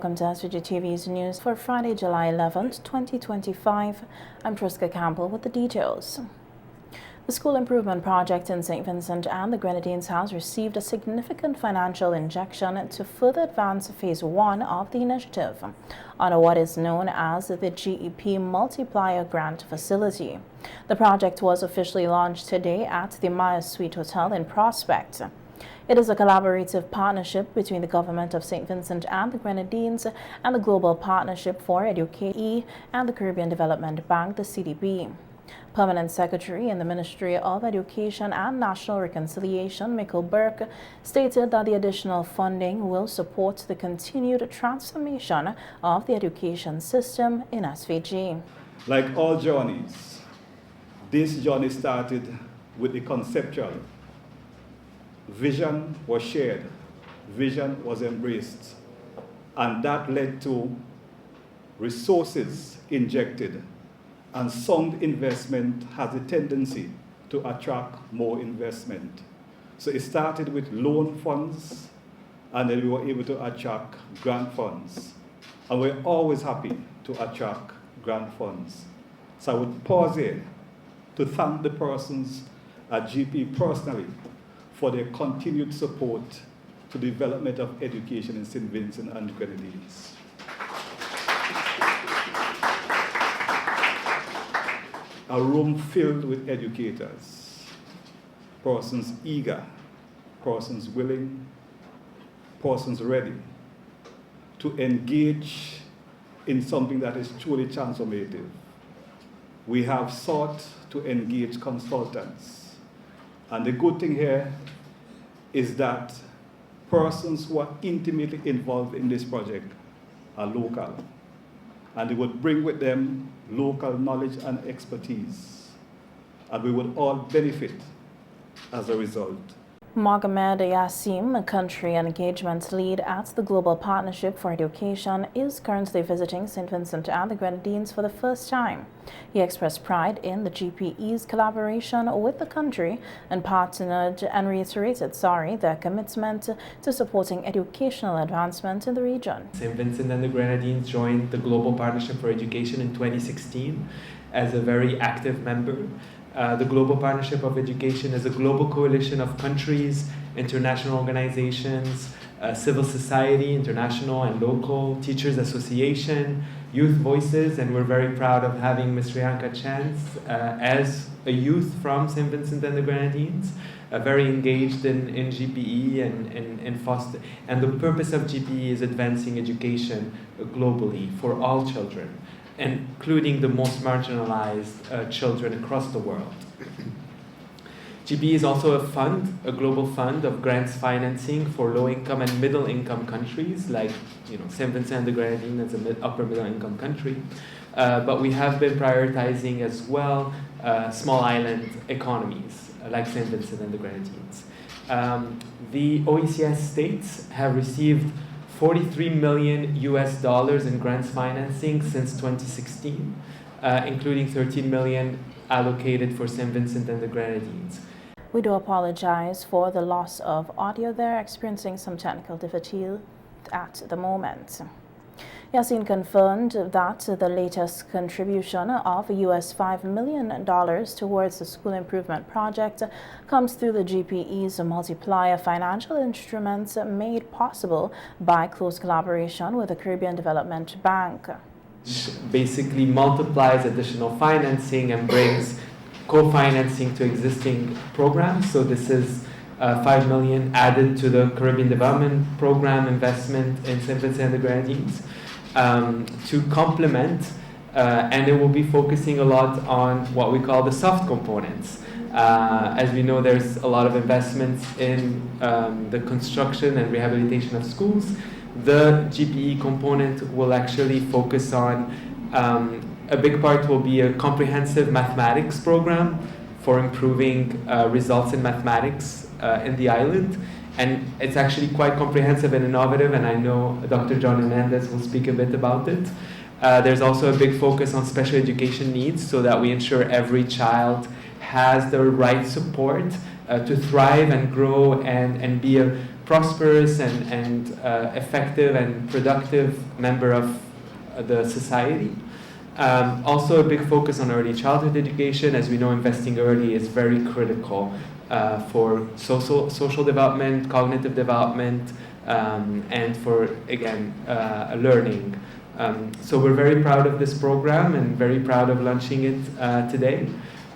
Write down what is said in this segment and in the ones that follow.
welcome to SVGTV's news for Friday, July 11th, 2025. I'm Triska Campbell with the details. The school improvement project in St. Vincent and the Grenadines has received a significant financial injection to further advance Phase 1 of the initiative under what is known as the GEP Multiplier Grant Facility. The project was officially launched today at the Maya Suite Hotel in Prospect. It is a collaborative partnership between the government of St. Vincent and the Grenadines and the Global Partnership for Education and the Caribbean Development Bank, the CDB. Permanent Secretary in the Ministry of Education and National Reconciliation, Michael Burke, stated that the additional funding will support the continued transformation of the education system in SVG. Like all journeys, this journey started with the conceptual. Vision was shared, vision was embraced, and that led to resources injected, and sound investment has a tendency to attract more investment. So it started with loan funds, and then we were able to attract grant funds. And we're always happy to attract grant funds. So I would pause here to thank the persons at GP personally for their continued support to the development of education in St. Vincent and Grenadines. A room filled with educators, persons eager, persons willing, persons ready to engage in something that is truly transformative. We have sought to engage consultants. And the good thing here is that persons who are intimately involved in this project are local. And they would bring with them local knowledge and expertise. And we would all benefit as a result. Mohamed Yassim, Country Engagement Lead at the Global Partnership for Education, is currently visiting St. Vincent and the Grenadines for the first time. He expressed pride in the GPE's collaboration with the country and reiterated their commitment to supporting educational advancement in the region. St. Vincent and the Grenadines joined the Global Partnership for Education in 2016 as a very active member. The Global Partnership of Education is a global coalition of countries, international organizations, civil society, international and local, teachers association, youth voices, and we're very proud of having Ms. Rianka Chance as a youth from St. Vincent and the Grenadines, very engaged in GPE and foster. And the purpose of GPE is advancing education globally for all children, including the most marginalized children across the world. GPE is also a global fund of grants financing for low-income and middle-income countries, like St. Vincent and the Grenadines is an upper-middle-income country. But we have been prioritizing as well small island economies, like St. Vincent and the Grenadines. The OECS states have received $43 million in grants financing since 2016, including $13 million allocated for St. Vincent and the Grenadines. We do apologize for the loss of audio there, experiencing some technical difficulty at the moment. Yassin confirmed that the latest contribution of $5 million towards the school improvement project comes through the GPE's multiplier financial instruments made possible by close collaboration with the Caribbean Development Bank. Basically multiplies additional financing and brings co-financing to existing programs. So this is $5 million added to the Caribbean Development Program investment in St. Vincent and the Grenadines. To complement, and it will be focusing a lot on what we call the soft components. As we know, there's a lot of investments in the construction and rehabilitation of schools. The GPE component will actually focus on, a big part will be a comprehensive mathematics program for improving results in mathematics in the island. And it's actually quite comprehensive and innovative, and I know Dr. John Hernandez will speak a bit about it. There's also a big focus on special education needs so that we ensure every child has the right support to thrive and grow and be a prosperous and effective and productive member of the society. Also a big focus on early childhood education. As we know, investing early is very critical for social development, cognitive development, and for, again, learning. So we're very proud of this program and very proud of launching it today.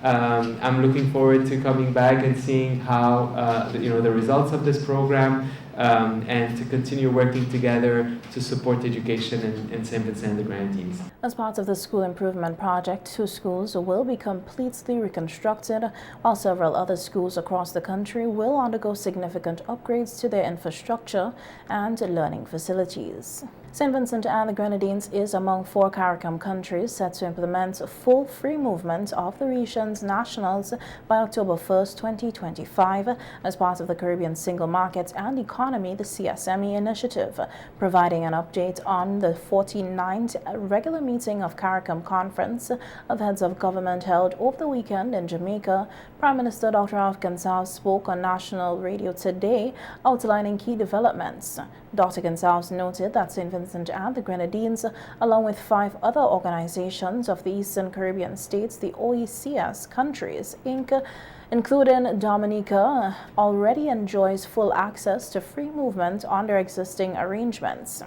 I'm looking forward to coming back and seeing how the results of this program, and to continue working together to support education in St. Vincent and the Grenadines. As part of the school improvement project, 2 schools will be completely reconstructed, while several other schools across the country will undergo significant upgrades to their infrastructure and learning facilities. St. Vincent and the Grenadines is among 4 CARICOM countries set to implement full free movement of the region's nationals by October 1st, 2025, as part of the Caribbean Single Market and Economy, the CSME initiative. Providing an update on the 49th regular meeting of CARICOM Conference of Heads of Government held over the weekend in Jamaica, Prime Minister Dr. Alf Gonsalves spoke on national radio today, outlining key developments. Dr. Gonsalves noted that St. Vincent and the Grenadines, along with 5 other organizations of the Eastern Caribbean states, the OECS countries, Inc., including Dominica, already enjoys full access to free movement under existing arrangements.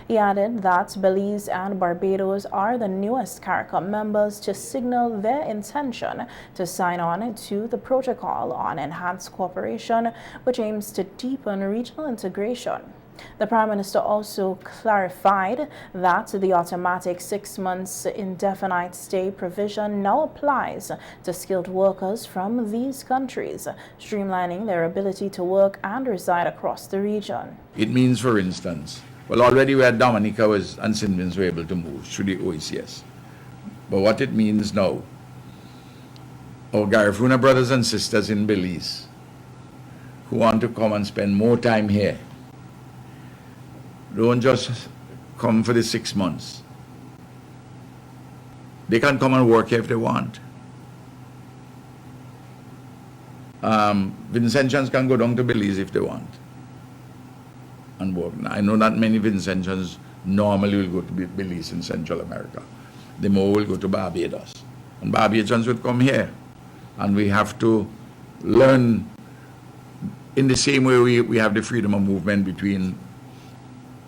He added that Belize and Barbados are the newest CARICOM members to signal their intention to sign on to the Protocol on Enhanced Cooperation, which aims to deepen regional integration. The Prime Minister also clarified that the automatic 6 months indefinite stay provision now applies to skilled workers from these countries, streamlining their ability to work and reside across the region. It means, for instance, well, already where Dominica and St. Vincent were able to move through the OECS. But what it means now, our Garifuna brothers and sisters in Belize who want to come and spend more time here, don't just come for the 6 months. They can come and work here if they want. Vincentians can go down to Belize if they want and work. Now, I know that many Vincentians normally will go to Belize in Central America. The more will go to Barbados. And Barbadians would come here. And we have to learn in the same way we have the freedom of movement between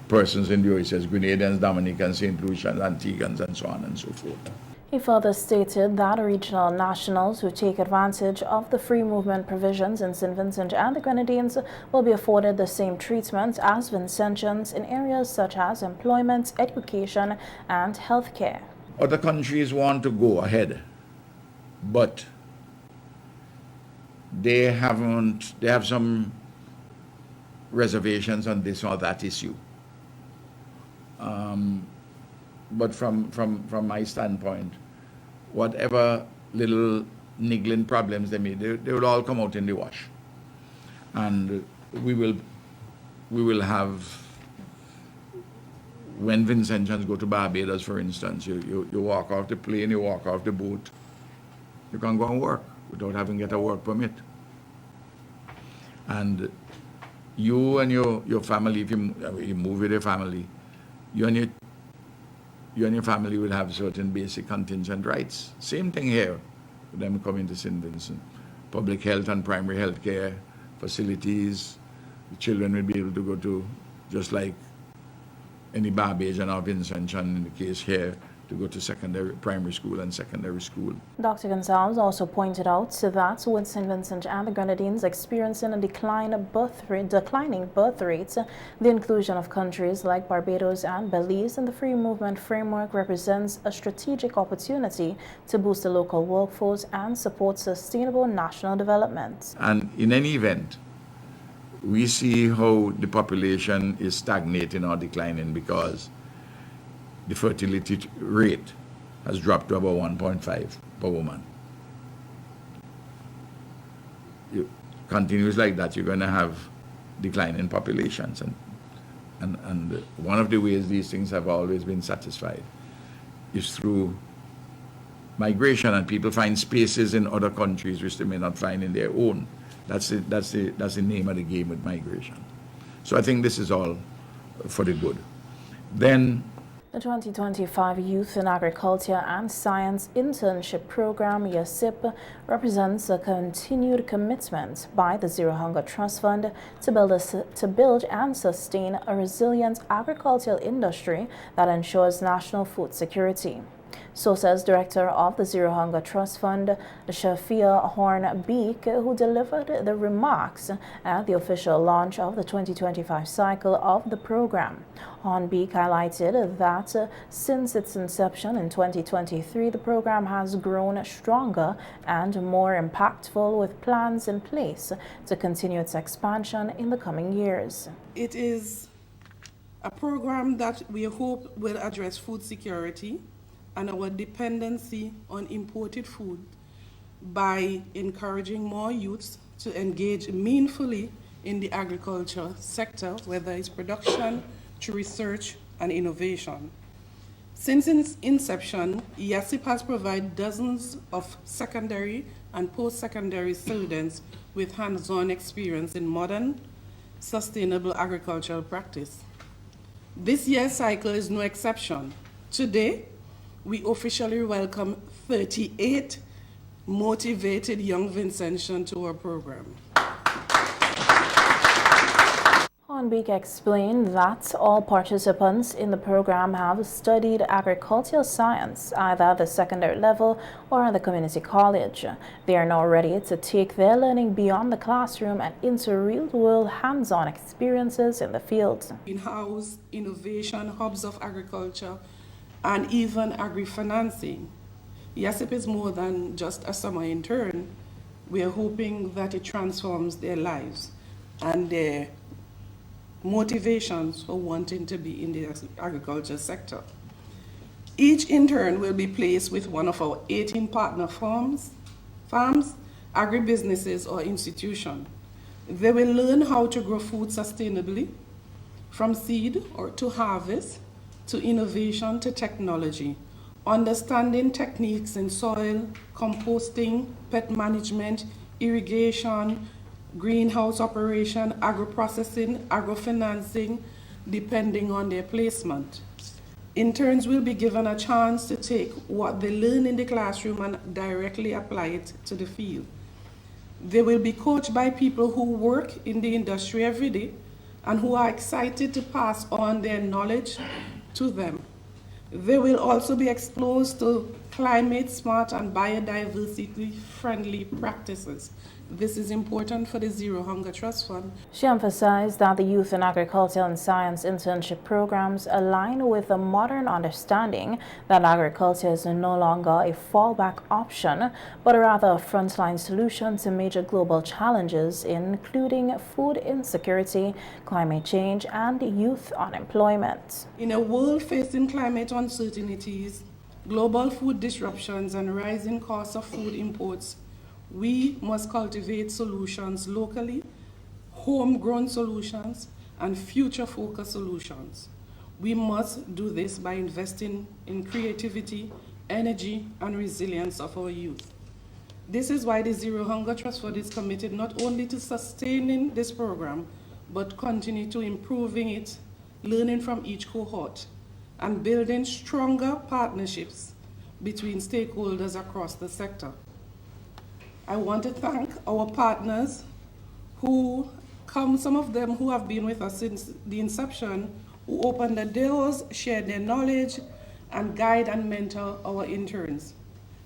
persons in the OECS, Grenadians, Dominicans, St. Lucians, Antiguans, and so on and so forth. He further stated that regional nationals who take advantage of the free movement provisions in St. Vincent and the Grenadines will be afforded the same treatment as Vincentians in areas such as employment, education, and healthcare. Other countries want to go ahead, but they have some reservations on this or that issue. But from my standpoint, whatever little niggling problems they made, they will all come out in the wash. And we will have, when Vincentians go to Barbados, for instance, you walk off the plane, you walk off the boat, you can go and work without having to get a work permit. And you and your family, if you move with your family, you and your family will have certain basic contingent rights. Same thing here with them coming to St. Vincent. Public health and primary health care facilities, the children will be able to go to, just like any Barbadian or Vincentian in the case here, to go to primary school and secondary school. Dr. Gonsalves also pointed out that with St. Vincent and the Grenadines experiencing a declining birth rates, the inclusion of countries like Barbados and Belize in the free movement framework represents a strategic opportunity to boost the local workforce and support sustainable national development. And in any event, we see how the population is stagnating or declining because the fertility rate has dropped to about 1.5 per woman. It continues like that, you're going to have declining populations. And one of the ways these things have always been satisfied is through migration, and people find spaces in other countries which they may not find in their own. That's the name of the game with migration. So I think this is all for the good. Then the 2025 Youth in Agriculture and Science Internship Program, YASIP, represents a continued commitment by the Zero Hunger Trust Fund to build and sustain a resilient agricultural industry that ensures national food security. So says Director of the Zero Hunger Trust Fund, Shafia Horn-Beek, who delivered the remarks at the official launch of the 2025 cycle of the program. Horn-Beek highlighted that since its inception in 2023, the program has grown stronger and more impactful, with plans in place to continue its expansion in the coming years. It is a program that we hope will address food security and our dependency on imported food by encouraging more youths to engage meaningfully in the agriculture sector, whether it's production, through research and innovation. Since its inception, YASIP has provided dozens of secondary and post-secondary students with hands-on experience in modern, sustainable agricultural practice. This year's cycle is no exception. Today, we officially welcome 38 motivated young Vincentians to our program. Horn-Beek explained that all participants in the program have studied agricultural science, either at the secondary level or at the community college. They are now ready to take their learning beyond the classroom and into real-world hands-on experiences in the field. In-house innovation, hubs of agriculture, and even agri-financing. YASIP is more than just a summer intern. We are hoping that it transforms their lives and their motivations for wanting to be in the agriculture sector. Each intern will be placed with one of our 18 partner farms, agribusinesses, or institutions. They will learn how to grow food sustainably, from seed or to harvest, to innovation, to technology, understanding techniques in soil, composting, pest management, irrigation, greenhouse operation, agro-processing, agro-financing, depending on their placement. Interns will be given a chance to take what they learn in the classroom and directly apply it to the field. They will be coached by people who work in the industry every day and who are excited to pass on their knowledge to them. They will also be exposed to climate smart and biodiversity friendly practices. This is important for the Zero Hunger Trust Fund. She emphasized that the Youth in Agriculture and Science internship programs align with a modern understanding that agriculture is no longer a fallback option, but rather a frontline solution to major global challenges, including food insecurity, climate change, and youth unemployment. In a world facing climate uncertainties, global food disruptions, and rising costs of food imports, we must cultivate solutions locally, homegrown solutions, and future-focused solutions. We must do this by investing in creativity, energy, and resilience of our youth. This is why the Zero Hunger Trust Fund is committed not only to sustaining this program, but continue to improving it, learning from each cohort, and building stronger partnerships between stakeholders across the sector. I want to thank our partners who some of them who have been with us since the inception, who opened the doors, shared their knowledge, and guide and mentor our interns.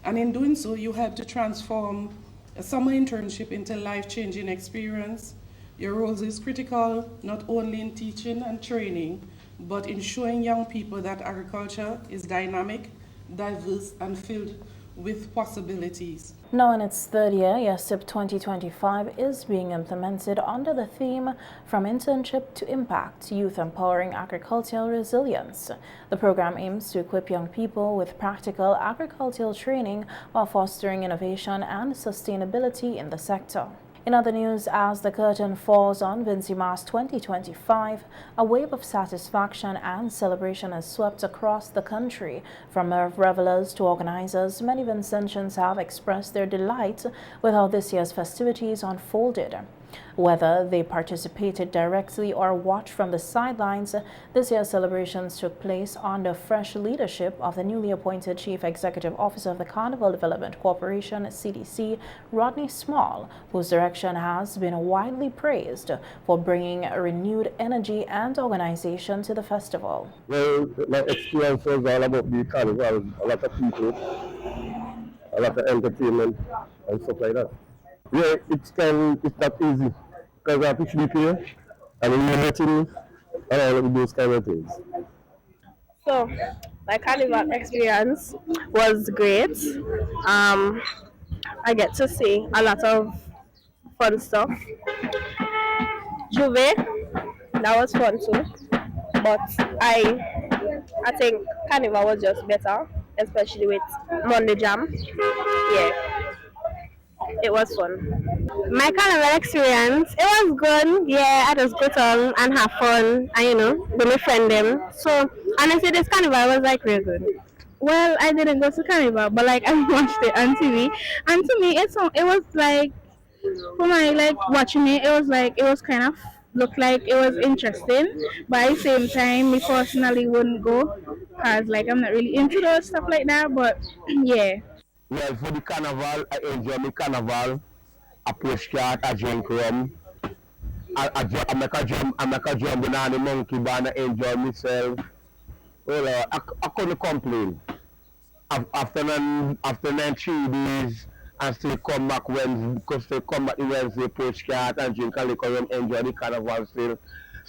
And in doing so, you help to transform a summer internship into life-changing experience. Your role is critical, not only in teaching and training, but in showing young people that agriculture is dynamic, diverse, and filled with possibilities. Now in its third year, YASIP 2025 is being implemented under the theme From Internship to Impact, Youth Empowering Agricultural Resilience. The program aims to equip young people with practical agricultural training while fostering innovation and sustainability in the sector. In other news, as the curtain falls on Vincy Mas 2025, a wave of satisfaction and celebration has swept across the country. From revelers to organizers, many Vincentians have expressed their delight with how this year's festivities unfolded. Whether they participated directly or watched from the sidelines, this year's celebrations took place under fresh leadership of the newly appointed Chief Executive Officer of the Carnival Development Corporation, CDC, Rodney Small, whose direction has been widely praised for bringing renewed energy and organization to the festival. Well, my experience was all about the carnival, a lot of people, a lot of entertainment and stuff like that. Yeah, it's not easy because I have to sleep here and you're meeting and all of those kind of things. So, my carnival experience was great. I get to see a lot of fun stuff. Juve, that was fun too. But I think carnival was just better, especially with Monday Jam. Yeah, it was fun. My carnival experience, it was good. Yeah, I just go down and have fun and with my friend them. So honestly, this carnival was like real good. Well, I didn't go to carnival, but like I watched it on TV, and to me, it was like for my like watching it, it was kind of looked like it was interesting, but at the same time, me personally wouldn't go because like I'm not really into those stuff like that. But yeah. Well, for the carnival, I enjoy the carnival. I push cat, I drink rum. I make a jump on the monkey bar, I enjoy myself. Well, I couldn't complain. After 3 days, and still come back Wednesday, push cat and drink a liquor rum, enjoy the carnival still.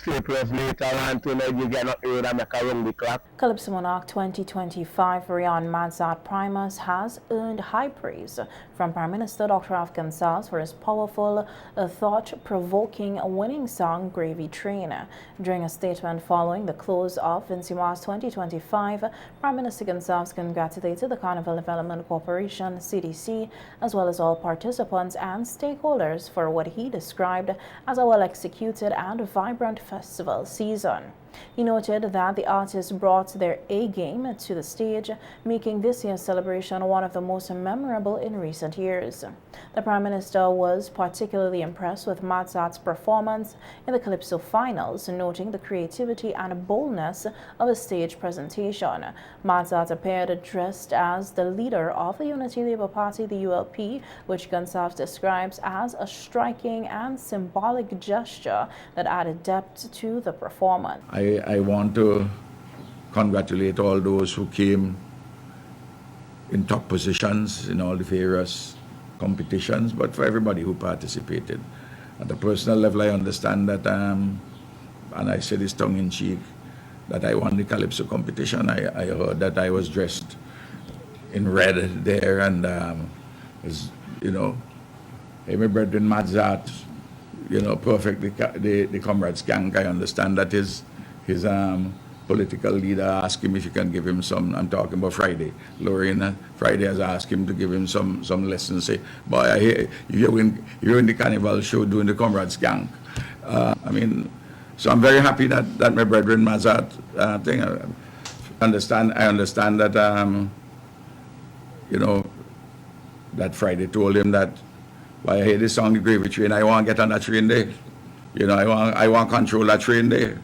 Sleepless later on tonight, you get not heard and make a run the clock. Calypso Monarch 2025 Rian Mazat Primus has earned high praise from Prime Minister Dr. Afghan Sals for his powerful, thought-provoking winning song Gravy Train. During a statement following the close of Vincy Mas 2025, Prime Minister Gonsalves congratulated the Carnival Development Corporation, CDC, as well as all participants and stakeholders for what he described as a well-executed and vibrant festival season. He noted that the artists brought their A-game to the stage, making this year's celebration one of the most memorable in recent years. The Prime Minister was particularly impressed with Mazat's performance in the Calypso finals, noting the creativity and boldness of his stage presentation. Mazat appeared dressed as the leader of the Unity Labour Party, the ULP, which Gonsalves describes as a striking and symbolic gesture that added depth to the performance. I want to congratulate all those who came in top positions in all the various competitions, but for everybody who participated. At a personal level, I understand that, and I say this tongue-in-cheek, that I won the Calypso competition. I heard that I was dressed in red there, and hey, my brethren Mazat, perfectly the comrades gang. I understand that his political leader asked him if he can give him some. I'm talking about Friday. Lorraine Friday has asked him to give him some lessons. Say, boy, I hear you're in the carnival show doing the comrades gang. So I'm very happy that my brethren Mazat thing. I understand that that Friday told him that, why I hear this song, the Gravy Train, I want to get on that train there. I want to control that train there.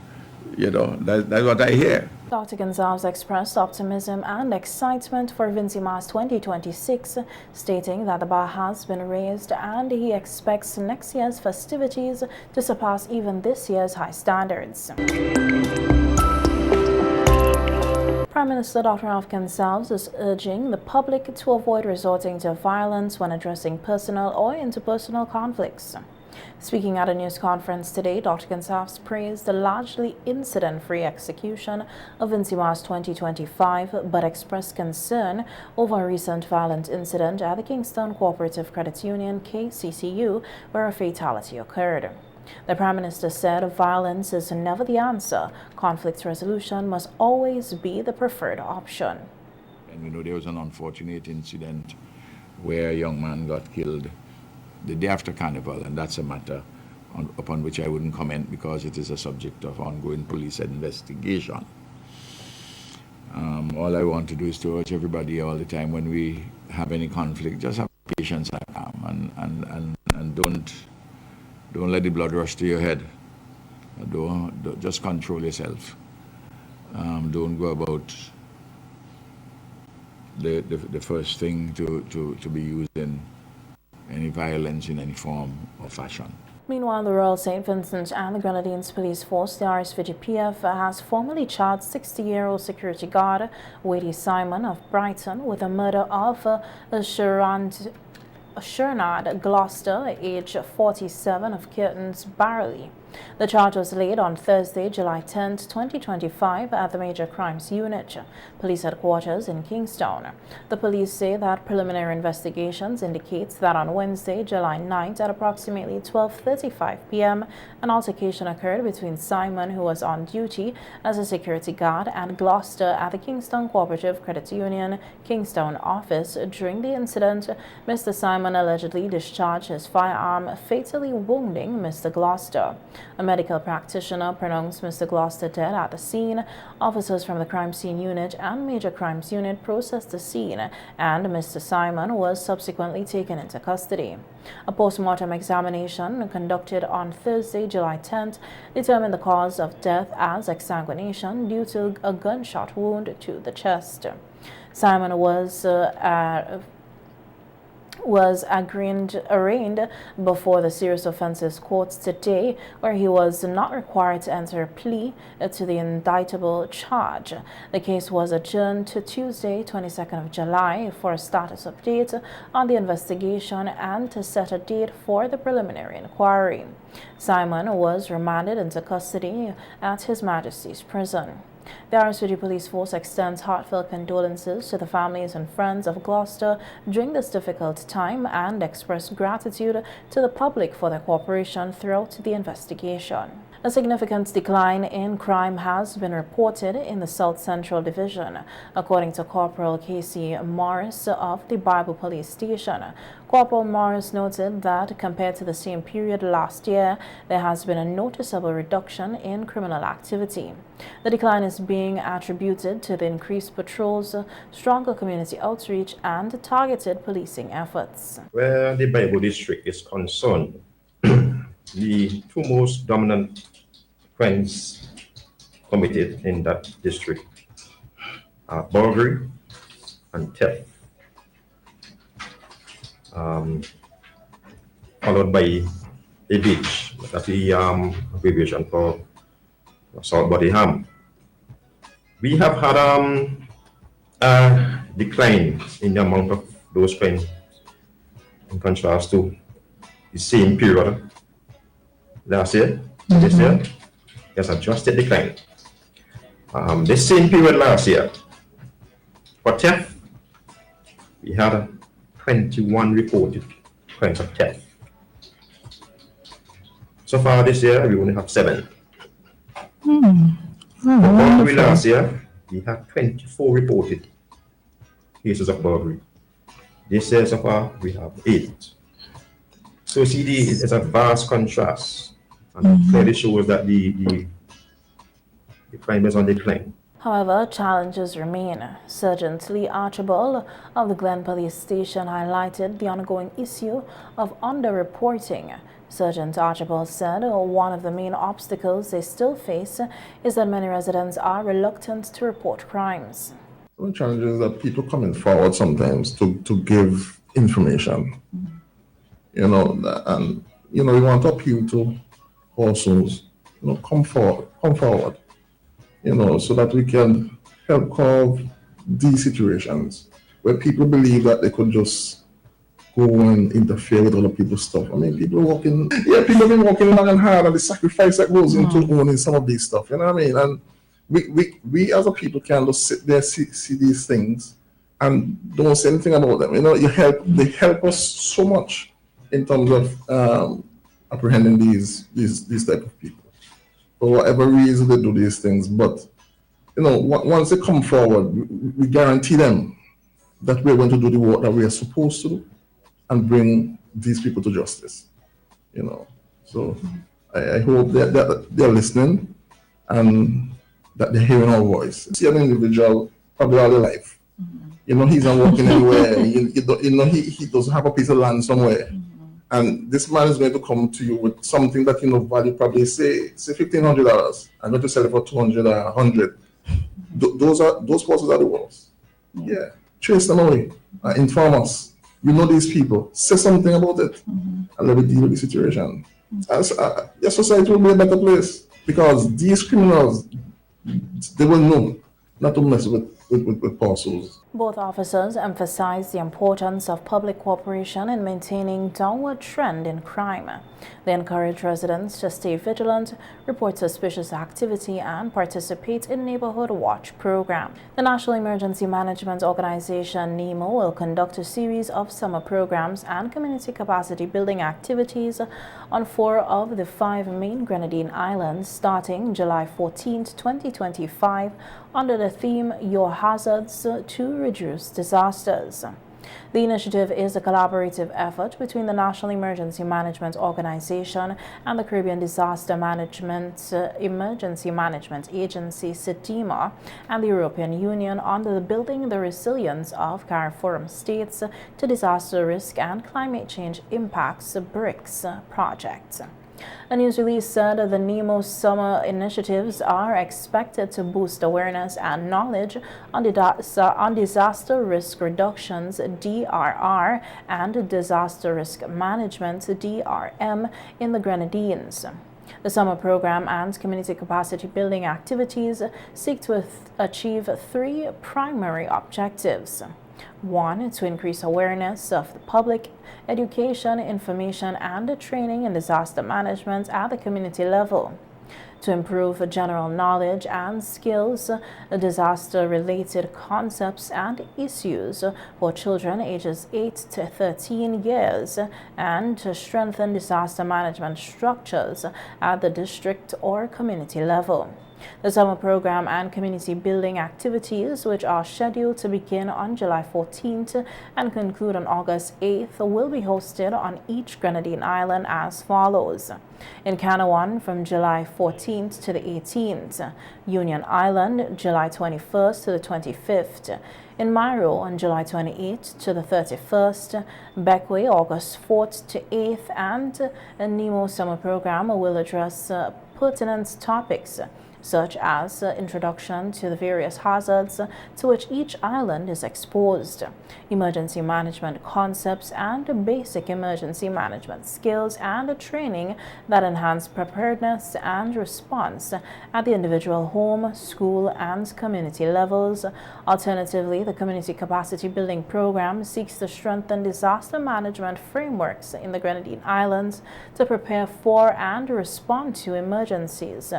That's what I hear. Dr. Gonsalves expressed optimism and excitement for Vincy Mas 2026, stating that the bar has been raised and he expects next year's festivities to surpass even this year's high standards. Prime Minister Dr. Afghan Sals is urging the public to avoid resorting to violence when addressing personal or interpersonal conflicts. Speaking at a news conference today, Dr. Gonsalves praised the largely incident-free execution of Vincy Mas 2025, but expressed concern over a recent violent incident at the Kingston Cooperative Credit Union, KCCU, where a fatality occurred. The Prime Minister said violence is never the answer. Conflict resolution must always be the preferred option. And there was an unfortunate incident where a young man got killed the day after Carnival, and that's a matter upon which I wouldn't comment because it is a subject of ongoing police investigation. All I want to do is to urge everybody all the time when we have any conflict, just have patience and don't let the blood rush to your head. Don't just control yourself. Don't go about the first thing to be using any violence in any form or fashion. Meanwhile, the Royal St. Vincent and the Grenadines Police Force, the SVG-PF, has formally charged 60-year-old security guard Wady Simon of Brighton with the murder of Shernard Gloucester, age 47, of Kirtons Barley. The charge was laid on Thursday, July 10, 2025, at the Major Crimes Unit, Police Headquarters in Kingston. The police say that preliminary investigations indicates that on Wednesday, July 9th, at approximately 12:35 p.m., an altercation occurred between Simon, who was on duty as a security guard, and Gloucester at the Kingston Cooperative Credit Union Kingston office. During the incident, Mr. Simon allegedly discharged his firearm, fatally wounding Mr. Gloucester. A medical practitioner pronounced Mr. Gloucester dead at the scene. Officers from the crime scene unit and major crimes unit processed the scene, and Mr. Simon was subsequently taken into custody. A post-mortem examination conducted on Thursday, July 10th, determined the cause of death as exsanguination due to a gunshot wound to the chest. Simon was arraigned before the serious offences courts today, where he was not required to enter a plea to the indictable charge. The case was adjourned to Tuesday, 22nd of July, for a status update on the investigation and to set a date for the preliminary inquiry. Simon was remanded into custody at His Majesty's prison. The SVG Police Force extends heartfelt condolences to the families and friends of Gloucester during this difficult time and express gratitude to the public for their cooperation throughout the investigation. A significant decline in crime has been reported in the South Central Division, according to Corporal Casey Morris of the Bible Police Station. Corporal Morris noted that compared to the same period last year, there has been a noticeable reduction in criminal activity. The decline is being attributed to the increased patrols, stronger community outreach, and targeted policing efforts. Where the Bible district is concerned, the two most dominant crimes committed in that district are burglary and theft, followed by a beach. That's the abbreviation for assault body harm. We have had a decline in the amount of those crimes in contrast to the same period last year. This year, there's a drastic decline. The same period last year, for theft, we had 21 reported crimes of theft. So far this year, we only have 7. Burglary last year, we had 24 reported cases of burglary. This year, so far, we have 8. So CD is a vast contrast, and clearly shows that the crime is on decline. However, challenges remain. Sergeant Lee Archibald of the Glen Police Station highlighted the ongoing issue of underreporting. Sergeant Archibald said one of the main obstacles they still face is that many residents are reluctant to report crimes. The challenge is that people coming forward sometimes to give information, and we want to appeal to also, come forward, so that we can help solve these situations where people believe that they could just go and interfere with other people's stuff. I mean, people have been working long and hard, and the sacrifice that goes into owning some of these stuff, you know what I mean? And we as a people can just sit there, see these things and don't say anything about them. They help us so much in terms of apprehending these type of people. For whatever reason they do these things, but once they come forward, we guarantee them that we're going to do the work that we are supposed to do and bring these people to justice. So I hope that they're listening and that they're hearing our voice. See an individual probably all their life. He's not working anywhere. He doesn't have a piece of land somewhere, and this man is going to come to you with something that value probably say $1,500. I'm going to sell it for 200 or 100. Those forces are the worst. Yeah, chase them away. Inform us. You know these people. Say something about it, and let me deal with the situation. Your society will be a better place because these criminals, they will know not to mess with parcels. Both officers emphasized the importance of public cooperation in maintaining downward trend in crime. They encourage residents to stay vigilant, report suspicious activity, and participate in neighborhood watch program. The National Emergency Management Organization (NEMO) will conduct a series of summer programs and community capacity building activities on 4 of the 5 main Grenadine islands starting July 14, 2025 under the theme Your Hazards to Reduce Disasters. The initiative is a collaborative effort between the National Emergency Management Organization and the Caribbean Disaster Management Emergency Management Agency (CEDEMA) and the European Union under the Building the Resilience of CARIFORUM States to Disaster Risk and Climate Change Impacts BRICS project. A news release said the NEMO summer initiatives are expected to boost awareness and knowledge on disaster risk reductions (DRR) and disaster risk management (DRM) in the Grenadines. The summer program and community capacity building activities seek to achieve 3 primary objectives. 1. To increase awareness of the public, education, information, and training in disaster management at the community level. To improve general knowledge and skills, disaster-related concepts and issues for children ages 8 to 13 years, and to strengthen disaster management structures at the district or community level. The summer program and community building activities, which are scheduled to begin on July 14th and conclude on August 8th, will be hosted on each Grenadine island as follows. In Canawan from July 14th to the 18th, Union Island July 21st to the 25th, in Mairo on July 28th to the 31st, Beckway August 4th to 8th, and a NEMO summer program will address pertinent topics such as introduction to the various hazards to which each island is exposed, emergency management concepts, and basic emergency management skills and training that enhance preparedness and response at the individual home, school, and community levels. Alternatively, the community capacity building program seeks to strengthen disaster management frameworks in the Grenadine Islands to prepare for and respond to emergencies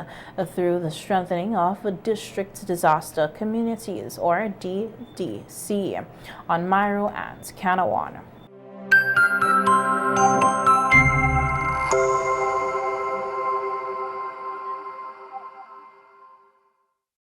through the strengthening of district disaster communities, or DDC, on Mairo and Canawan.